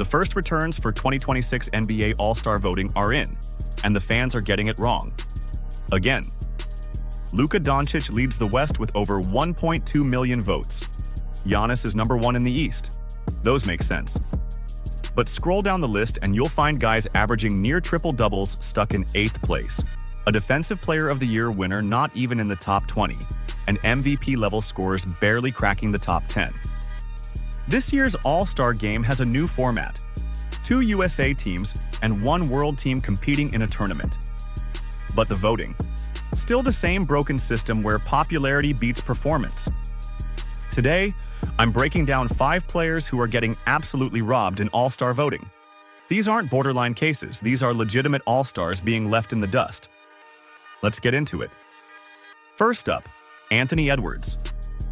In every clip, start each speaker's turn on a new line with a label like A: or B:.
A: The first returns for 2026 NBA All-Star voting are in, and the fans are getting it wrong. Again. Luka Doncic leads the West with over 1.2 million votes. Giannis is number 1 in the East. Those make sense. But scroll down the list and you'll find guys averaging near triple-doubles stuck in 8th place. A Defensive Player of the Year winner not even in the top 20, and MVP-level scorers barely cracking the top 10. This year's All-Star Game has a new format. 2 USA teams and 1 world team competing in a tournament. But the voting? Still the same broken system where popularity beats performance. Today, I'm breaking down 5 players who are getting absolutely robbed in All-Star voting. These aren't borderline cases, these are legitimate All-Stars being left in the dust. Let's get into it. First up, Anthony Edwards.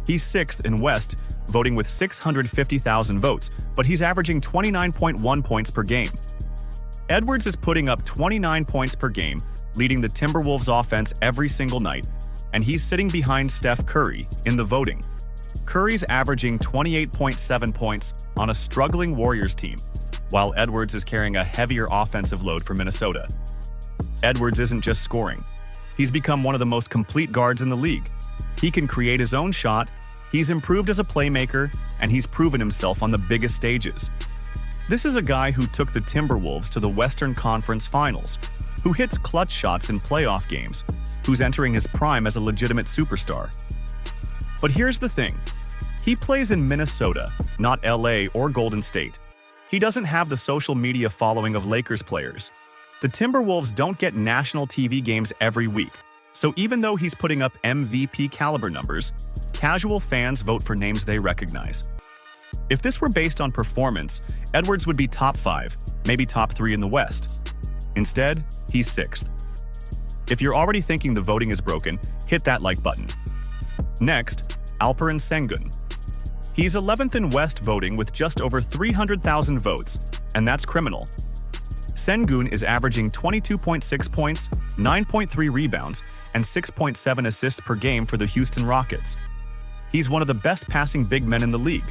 A: He's 6th in West, voting with 650,000 votes, but he's averaging 29.1 points per game. Edwards is putting up 29 points per game, leading the Timberwolves offense every single night, and he's sitting behind Steph Curry in the voting. Curry's averaging 28.7 points on a struggling Warriors team, while Edwards is carrying a heavier offensive load for Minnesota. Edwards isn't just scoring. He's become one of the most complete guards in the league. He can create his own shot, he's improved as a playmaker, and he's proven himself on the biggest stages. This is a guy who took the Timberwolves to the Western Conference Finals, who hits clutch shots in playoff games, who's entering his prime as a legitimate superstar. But here's the thing. He plays in Minnesota, not LA or Golden State. He doesn't have the social media following of Lakers players. The Timberwolves don't get national TV games every week, so even though he's putting up MVP caliber numbers, casual fans vote for names they recognize. If this were based on performance, Edwards would be top 5, maybe top 3 in the West. Instead, he's 6th. If you're already thinking the voting is broken, hit that like button. Next, Alperen Sengun. He's 11th in West voting with just over 300,000 votes, and that's criminal. Sengun is averaging 22.6 points, 9.3 rebounds, and 6.7 assists per game for the Houston Rockets. He's one of the best passing big men in the league,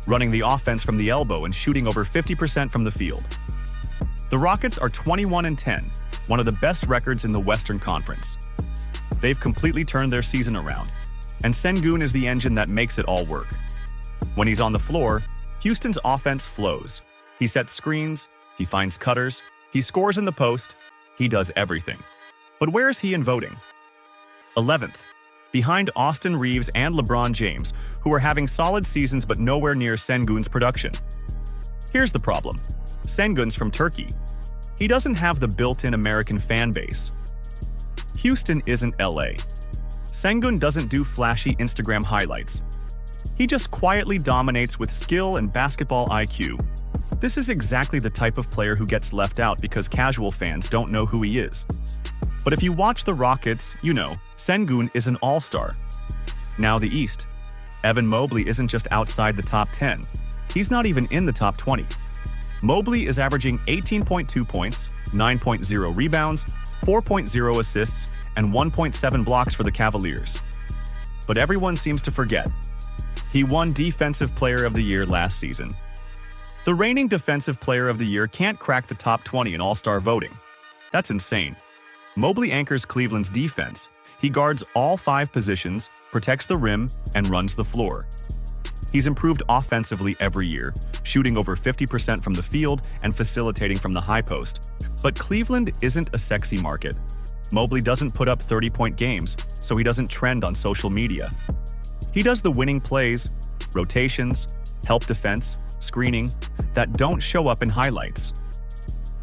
A: running the offense from the elbow and shooting over 50% from the field. The Rockets are 21-10, one of the best records in the Western Conference. They've completely turned their season around, and Sengun is the engine that makes it all work. When he's on the floor, Houston's offense flows. He sets screens, he finds cutters, he scores in the post, he does everything. But where is he in voting? 11th, behind Austin Reeves and LeBron James, who are having solid seasons but nowhere near Sengun's production. Here's the problem. Sengun's from Turkey. He doesn't have the built-in American fan base. Houston isn't LA. Sengun doesn't do flashy Instagram highlights. He just quietly dominates with skill and basketball IQ. This is exactly the type of player who gets left out because casual fans don't know who he is. But if you watch the Rockets, you know, Sengun is an all-star. Now the East. Evan Mobley isn't just outside the top 10. He's not even in the top 20. Mobley is averaging 18.2 points, 9.0 rebounds, 4.0 assists, and 1.7 blocks for the Cavaliers. But everyone seems to forget. He won Defensive Player of the Year last season. The reigning Defensive Player of the Year can't crack the top 20 in All-Star voting. That's insane. Mobley anchors Cleveland's defense. He guards all 5 positions, protects the rim, and runs the floor. He's improved offensively every year, shooting over 50% from the field and facilitating from the high post. But Cleveland isn't a sexy market. Mobley doesn't put up 30-point games, so he doesn't trend on social media. He does the winning plays, rotations, help defense, screening, that don't show up in highlights.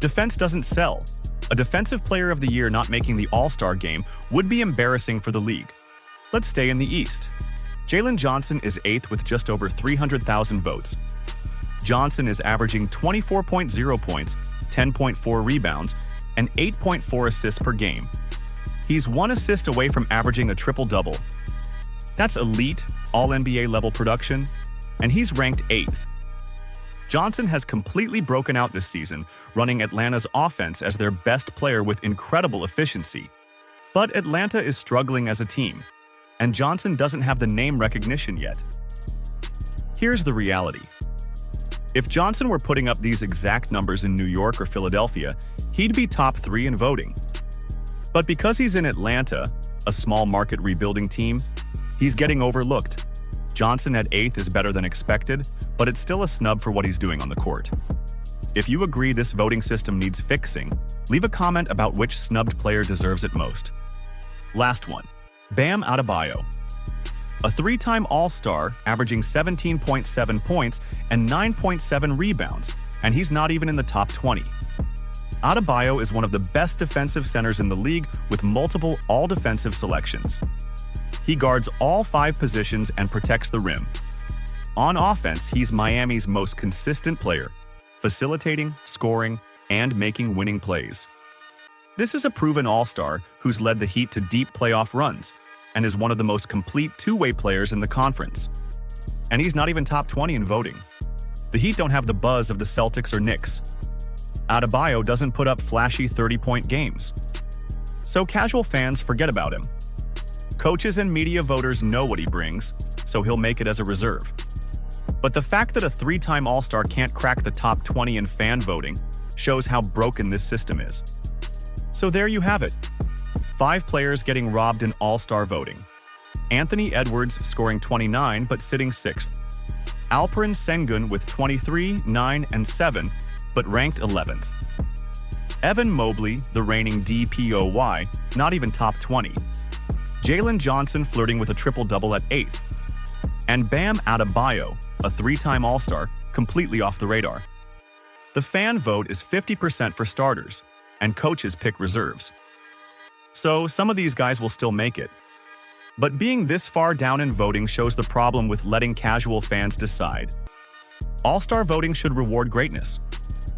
A: Defense doesn't sell. A Defensive Player of the Year not making the All-Star game would be embarrassing for the league. Let's stay in the East. Jalen Johnson is 8th with just over 300,000 votes. Johnson is averaging 24.0 points, 10.4 rebounds, and 8.4 assists per game. He's 1 assist away from averaging a triple-double. That's elite, all-NBA level production, and he's ranked 8th. Johnson has completely broken out this season, running Atlanta's offense as their best player with incredible efficiency. But Atlanta is struggling as a team, and Johnson doesn't have the name recognition yet. Here's the reality. If Johnson were putting up these exact numbers in New York or Philadelphia, he'd be top 3 in voting. But because he's in Atlanta, a small market rebuilding team, he's getting overlooked. Johnson at 8th is better than expected, but it's still a snub for what he's doing on the court. If you agree this voting system needs fixing, leave a comment about which snubbed player deserves it most. Last one, Bam Adebayo. A 3-time All-Star, averaging 17.7 points and 9.7 rebounds, and he's not even in the top 20. Adebayo is one of the best defensive centers in the league with multiple all-defensive selections. He guards all 5 positions and protects the rim. On offense, he's Miami's most consistent player, facilitating, scoring, and making winning plays. This is a proven all-star who's led the Heat to deep playoff runs and is one of the most complete two-way players in the conference. And he's not even top 20 in voting. The Heat don't have the buzz of the Celtics or Knicks. Adebayo doesn't put up flashy 30-point games. So casual fans forget about him. Coaches and media voters know what he brings, so he'll make it as a reserve. But the fact that a 3-time All-Star can't crack the top 20 in fan voting shows how broken this system is. So there you have it. 5 players getting robbed in All-Star voting. Anthony Edwards scoring 29 but sitting 6th. Alperen Sengun with 23, 9, and 7, but ranked 11th. Evan Mobley, the reigning DPOY, not even top 20. Jalen Johnson flirting with a triple-double at 8th. And Bam Adebayo, a 3-time All-Star, completely off the radar. The fan vote is 50% for starters, and coaches pick reserves. So some of these guys will still make it. But being this far down in voting shows the problem with letting casual fans decide. All-Star voting should reward greatness.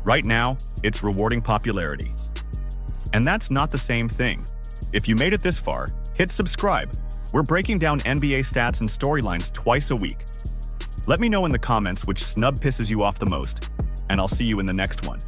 A: Right now, it's rewarding popularity. And that's not the same thing. If you made it this far, hit subscribe. We're breaking down NBA stats and storylines twice a week. Let me know in the comments which snub pisses you off the most, and I'll see you in the next one.